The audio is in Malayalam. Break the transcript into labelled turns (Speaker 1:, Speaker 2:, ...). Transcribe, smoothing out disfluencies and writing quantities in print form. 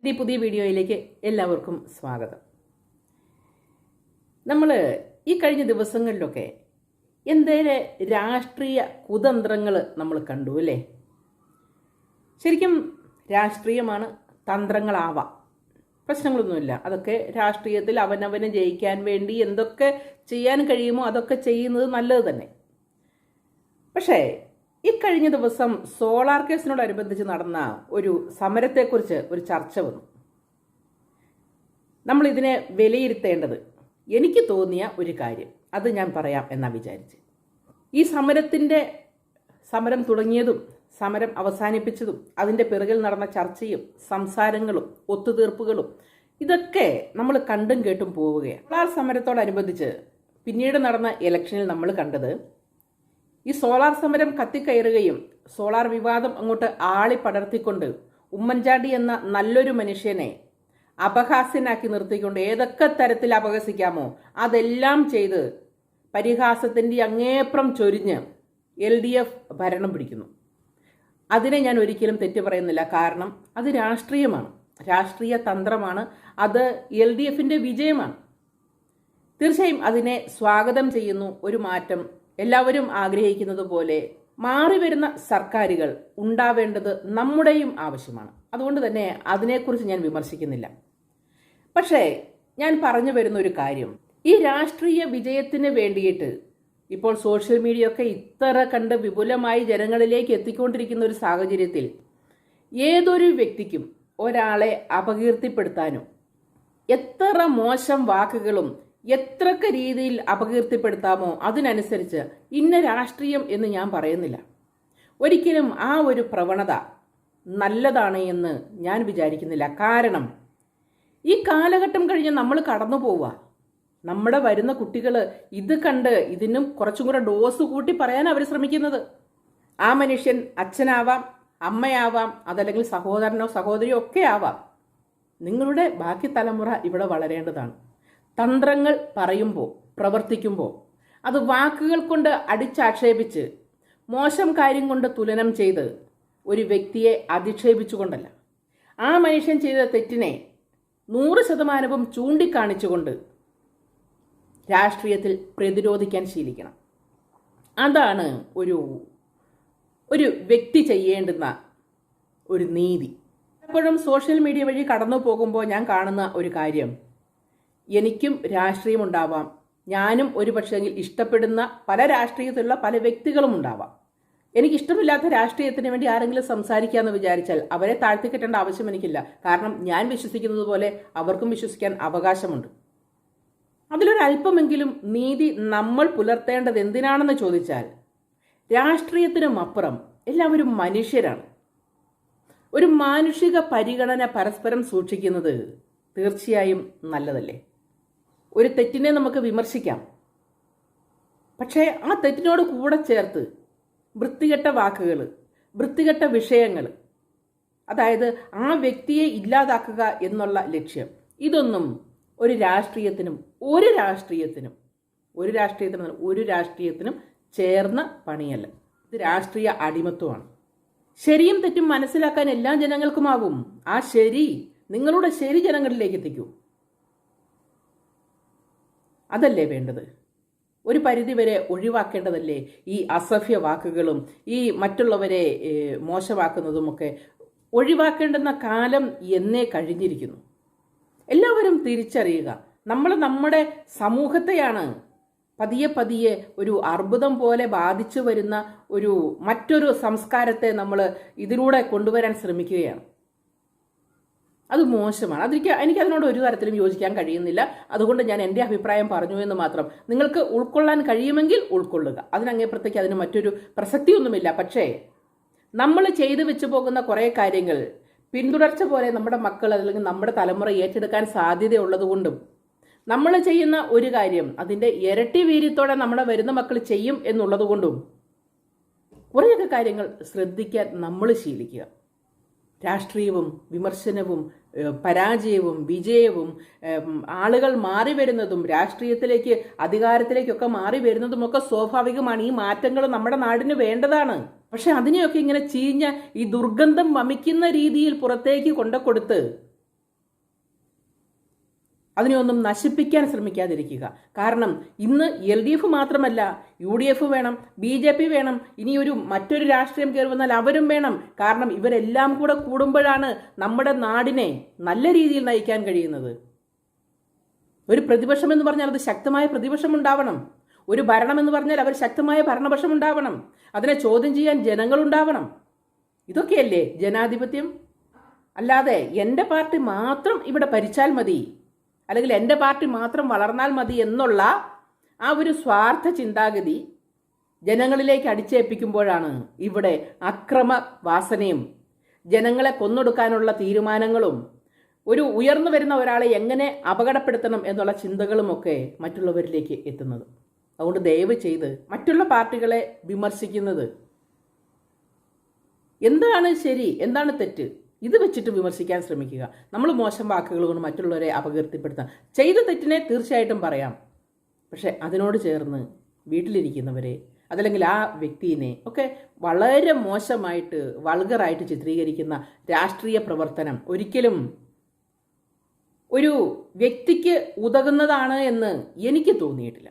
Speaker 1: ഈ പുതിയ വീഡിയോയിലേക്ക് എല്ലാവർക്കും സ്വാഗതം. നമ്മൾ ഈ കഴിഞ്ഞ ദിവസങ്ങളിലൊക്കെ എന്തേലും രാഷ്ട്രീയ കുതന്ത്രങ്ങൾ നമ്മൾ കണ്ടു അല്ലേ? ശരിക്കും രാഷ്ട്രീയമാണ്, തന്ത്രങ്ങളാവാം, പ്രശ്നങ്ങളൊന്നുമില്ല. അതൊക്കെ രാഷ്ട്രീയത്തിൽ അവനവന് ജയിക്കാൻ വേണ്ടി എന്തൊക്കെ ചെയ്യാൻ കഴിയുമോ അതൊക്കെ ചെയ്യുന്നത് നല്ലത് തന്നെ. പക്ഷേ ഈ കഴിഞ്ഞ ദിവസം സോളാർ കേസിനോടനുബന്ധിച്ച് നടന്ന ഒരു സമരത്തെക്കുറിച്ച് ഒരു ചർച്ച വന്നു. നമ്മൾ ഇതിനെ വിലയിരുത്തേണ്ടത് എനിക്ക് തോന്നിയ ഒരു കാര്യം അത് ഞാൻ പറയാം എന്നാ വിചാരിച്ച്. ഈ സമരം തുടങ്ങിയതും സമരം അവസാനിപ്പിച്ചതും അതിൻ്റെ പിറകിൽ നടന്ന ചർച്ചയും സംസാരങ്ങളും ഒത്തുതീർപ്പുകളും ഇതൊക്കെ നമ്മൾ കണ്ടും കേട്ടും പോവുകയാണ്. സോളാർ സമരത്തോടനുബന്ധിച്ച് പിന്നീട് നടന്ന ഇലക്ഷനിൽ നമ്മൾ കണ്ടത് ഈ സോളാർ സമരം കത്തിക്കയറുകയും സോളാർ വിവാദം അങ്ങോട്ട് ആളി പടർത്തിക്കൊണ്ട് ഉമ്മൻചാണ്ടി എന്ന നല്ലൊരു മനുഷ്യനെ അപഹാസ്യനാക്കി നിർത്തിക്കൊണ്ട് ഏതൊക്കെ തരത്തിൽ അപഹസിക്കാമോ അതെല്ലാം ചെയ്ത് പരിഹാസത്തിൻ്റെ അങ്ങേപ്രം ചൊരിഞ്ഞ് LDF ഭരണം പിടിക്കുന്നു. അതിനെ ഞാൻ ഒരിക്കലും തെറ്റു പറയുന്നില്ല. കാരണം അത് രാഷ്ട്രീയമാണ്, രാഷ്ട്രീയ തന്ത്രമാണ്, അത് LDFന്റെ വിജയമാണ്. തീർച്ചയായും അതിനെ സ്വാഗതം ചെയ്യുന്നു. ഒരു മാറ്റം എല്ലാവരും ആഗ്രഹിക്കുന്നത് പോലെ മാറി വരുന്ന സർക്കാരുകൾ ഉണ്ടാവേണ്ടത് നമ്മുടെയും ആവശ്യമാണ്. അതുകൊണ്ട് തന്നെ അതിനെക്കുറിച്ച് ഞാൻ വിമർശിക്കുന്നില്ല. പക്ഷേ ഞാൻ പറഞ്ഞു വരുന്ന ഒരു കാര്യം, ഈ രാഷ്ട്രീയ വിജയത്തിന് വേണ്ടിയിട്ട് ഇപ്പോൾ സോഷ്യൽ മീഡിയ ഒക്കെ ഇത്ര കണ്ട് വിപുലമായി ജനങ്ങളിലേക്ക് എത്തിക്കൊണ്ടിരിക്കുന്ന ഒരു സാഹചര്യത്തിൽ ഏതൊരു വ്യക്തിക്കും ഒരാളെ അപകീർത്തിപ്പെടുത്താനും എത്ര മോശം വാക്കുകളും എത്രയൊക്കെ രീതിയിൽ അപകീർത്തിപ്പെടുത്താമോ അതിനനുസരിച്ച് ഇന്ന രാഷ്ട്രീയം എന്ന് ഞാൻ പറയുന്നില്ല. ഒരിക്കലും ആ ഒരു പ്രവണത നല്ലതാണ് എന്ന് ഞാൻ വിചാരിക്കുന്നില്ല. കാരണം ഈ കാലഘട്ടം കഴിഞ്ഞ് നമ്മൾ കടന്നു പോവുക. നമ്മുടെ വരുന്ന കുട്ടികൾ ഇത് കണ്ട് ഇതിനും കുറച്ചും കൂടെ ഡോസ് കൂട്ടി പറയാൻ അവർ ശ്രമിക്കുന്നത്. ആ മനുഷ്യൻ അച്ഛനാവാം, അമ്മയാവാം, അതല്ലെങ്കിൽ സഹോദരനോ സഹോദരിയോ ഒക്കെ ആവാം. നിങ്ങളുടെ ബാക്കി തലമുറ ഇവിടെ വളരേണ്ടതാണ്. തന്ത്രങ്ങൾ പറയുമ്പോൾ പ്രവർത്തിക്കുമ്പോൾ അത് വാക്കുകൾ കൊണ്ട് അടിച്ചാക്ഷേപിച്ച് മോശം കാര്യം കൊണ്ട് തുലനം ചെയ്ത് ഒരു വ്യക്തിയെ അധിക്ഷേപിച്ചുകൊണ്ടല്ല, ആ മനുഷ്യൻ ചെയ്ത തെറ്റിനെ 100% ചൂണ്ടിക്കാണിച്ചുകൊണ്ട് രാഷ്ട്രീയത്തിൽ പ്രതിരോധിക്കാൻ ശീലിക്കണം. അതാണ് ഒരു വ്യക്തി ചെയ്യേണ്ടുന്ന ഒരു നീതി. എപ്പോഴും സോഷ്യൽ മീഡിയ വഴി കടന്നു പോകുമ്പോൾ ഞാൻ കാണുന്ന ഒരു കാര്യം, എനിക്കും രാഷ്ട്രീയം ഉണ്ടാവാം, ഞാനും ഒരു പക്ഷേങ്കിൽ ഇഷ്ടപ്പെടുന്ന പല രാഷ്ട്രീയത്തിലുള്ള പല വ്യക്തികളും ഉണ്ടാവാം. എനിക്കിഷ്ടമില്ലാത്ത രാഷ്ട്രീയത്തിന് വേണ്ടി ആരെങ്കിലും സംസാരിക്കാമെന്ന് വിചാരിച്ചാൽ അവരെ താഴ്ത്തിക്കെട്ടേണ്ട ആവശ്യം എനിക്കില്ല. കാരണം ഞാൻ വിശ്വസിക്കുന്നത് പോലെ അവർക്കും വിശ്വസിക്കാൻ അവകാശമുണ്ട്. അതിലൊരല്പമെങ്കിലും നീതി നമ്മൾ പുലർത്തേണ്ടത് എന്തിനാണെന്ന് ചോദിച്ചാൽ, രാഷ്ട്രീയത്തിനും അപ്പുറം എല്ലാവരും മനുഷ്യരാണ്. ഒരു മാനുഷിക പരിഗണന പരസ്പരം സൂക്ഷിക്കുന്നത് തീർച്ചയായും നല്ലതല്ലേ? ഒരു തെറ്റിനെ നമുക്ക് വിമർശിക്കാം, പക്ഷേ ആ തെറ്റിനോട് കൂടെ ചേർത്ത് വൃത്തികെട്ട വാക്കുകൾ, വൃത്തികെട്ട വിഷയങ്ങൾ, അതായത് ആ വ്യക്തിയെ ഇല്ലാതാക്കുക എന്നുള്ള ലക്ഷ്യം, ഇതൊന്നും ഒരു രാഷ്ട്രീയത്തിനും ചേർന്ന പണിയല്ല. ഇത് രാഷ്ട്രീയ അടിമത്വമാണ്. ശരിയും തെറ്റും മനസ്സിലാക്കാൻ എല്ലാ ജനങ്ങൾക്കുമാകും. ആ ശരി, നിങ്ങളുടെ ശരി ജനങ്ങളിലേക്ക് എത്തിക്കൂ. അതല്ലേ വേണ്ടത്? ഒരു പരിധിവരെ ഒഴിവാക്കേണ്ടതല്ലേ ഈ അസഭ്യ വാക്കുകളും ഈ മറ്റുള്ളവരെ മോശമാക്കുന്നതുമൊക്കെ? ഒഴിവാക്കേണ്ടുന്ന കാലം എന്നേ കഴിഞ്ഞിരിക്കുന്നു. എല്ലാവരും തിരിച്ചറിയുക, നമ്മുടെ സമൂഹത്തെയാണ് പതിയെ ഒരു അർബുദം പോലെ ബാധിച്ചു വരുന്ന മറ്റൊരു സംസ്കാരത്തെ നമ്മൾ ഇതിലൂടെ കൊണ്ടുവരാൻ ശ്രമിക്കുകയാണ്. അത് മോശമാണ്. എനിക്ക് അതിനോട് ഒരു തരത്തിലും യോജിക്കാൻ കഴിയുന്നില്ല. അതുകൊണ്ട് ഞാൻ എൻ്റെ അഭിപ്രായം പറഞ്ഞു എന്ന് മാത്രം. നിങ്ങൾക്ക് ഉൾക്കൊള്ളാൻ കഴിയുമെങ്കിൽ ഉൾക്കൊള്ളുക. അതിനങ്ങേപ്പുറത്തേക്ക് അതിന് മറ്റൊരു പ്രസക്തിയൊന്നുമില്ല. പക്ഷേ നമ്മൾ ചെയ്തു വെച്ചു പോകുന്ന കുറേ കാര്യങ്ങൾ പിന്തുടർച്ച പോലെ നമ്മുടെ മക്കൾ അല്ലെങ്കിൽ നമ്മുടെ തലമുറ ഏറ്റെടുക്കാൻ സാധ്യതയുള്ളതുകൊണ്ടും നമ്മൾ ചെയ്യുന്ന ഒരു കാര്യം അതിൻ്റെ ഇരട്ടി വീര്യത്തോടെ നമ്മുടെ വരുന്ന മക്കൾ ചെയ്യും എന്നുള്ളതുകൊണ്ടും കുറേയൊക്കെ കാര്യങ്ങൾ ശ്രദ്ധിക്കാൻ നമ്മൾ ശീലിക്കുക. രാഷ്ട്രീയവും വിമർശനവും പരാജയവും വിജയവും ആളുകൾ മാറി വരുന്നതും രാഷ്ട്രീയത്തിലേക്ക് അധികാരത്തിലേക്കൊക്കെ മാറി വരുന്നതുമൊക്കെ സ്വാഭാവികമാണ്. ഈ മാറ്റങ്ങൾ നമ്മുടെ നാടിന് വേണ്ടതാണ്. പക്ഷെ അതിനെയൊക്കെ ഇങ്ങനെ ചീഞ്ഞ ഈ ദുർഗന്ധം വമിക്കുന്ന രീതിയിൽ പുറത്തേക്ക് കൊണ്ടുകൊടുത്ത് അതിനെയൊന്നും നശിപ്പിക്കാൻ ശ്രമിക്കാതിരിക്കുക. കാരണം ഇന്ന് LDF മാത്രമല്ല, UDF വേണം, BJP വേണം, ഇനിയൊരു മറ്റൊരു രാഷ്ട്രീയം കയറി വന്നാൽ അവരും വേണം. കാരണം ഇവരെല്ലാം കൂടെ കൂടുമ്പോഴാണ് നമ്മുടെ നാടിനെ നല്ല രീതിയിൽ നയിക്കാൻ കഴിയുന്നത്. ഒരു പ്രതിപക്ഷം എന്ന് പറഞ്ഞാൽ അത് ശക്തമായ പ്രതിപക്ഷം ഉണ്ടാവണം. ഒരു ഭരണം എന്ന് പറഞ്ഞാൽ അവർ ശക്തമായ ഭരണപക്ഷം ഉണ്ടാവണം. അതിനെ ചോദ്യം ചെയ്യാൻ ജനങ്ങളുണ്ടാവണം. ഇതൊക്കെയല്ലേ ജനാധിപത്യം? അല്ലാതെ എൻ്റെ പാർട്ടി മാത്രം ഇവിടെ ഭരിച്ചാൽ മതി, അല്ലെങ്കിൽ എൻ്റെ പാർട്ടി മാത്രം വളർന്നാൽ മതി എന്നുള്ള ആ ഒരു സ്വാർത്ഥ ചിന്താഗതി ജനങ്ങളിലേക്ക് അടിച്ചേൽപ്പിക്കുമ്പോഴാണ് ഇവിടെ അക്രമ വാസനയും ജനങ്ങളെ കൊന്നൊടുക്കാനുള്ള തീരുമാനങ്ങളും ഒരു ഉയർന്നു വരുന്ന ഒരാളെ എങ്ങനെ അപകടപ്പെടുത്തണം എന്നുള്ള ചിന്തകളുമൊക്കെ മറ്റുള്ളവരിലേക്ക് എത്തുന്നത്. അതുകൊണ്ട് ദയവ് ചെയ്ത് മറ്റുള്ള പാർട്ടികളെ വിമർശിക്കുന്നത് എന്താണ് ശരി, എന്താണ് തെറ്റ്, ഇത് വെച്ചിട്ട് വിമർശിക്കാൻ ശ്രമിക്കുക. നമ്മൾ മോശം വാക്കുകൾ കൊണ്ട് മറ്റുള്ളവരെ അപകീർത്തിപ്പെടുത്താം. ചെയ്ത തെറ്റിനെ തീർച്ചയായിട്ടും പറയാം. പക്ഷെ അതിനോട് ചേർന്ന് വീട്ടിലിരിക്കുന്നവരെ അതല്ലെങ്കിൽ ആ വ്യക്തിയെ ഒക്കെ വളരെ മോശമായിട്ട് വൾഗറായിട്ട് ചിത്രീകരിക്കുന്ന രാഷ്ട്രീയ പ്രവർത്തനം ഒരിക്കലും ഒരു വ്യക്തിക്ക് ഉതകുന്നതാണ് എന്ന് എനിക്ക് തോന്നിയിട്ടില്ല.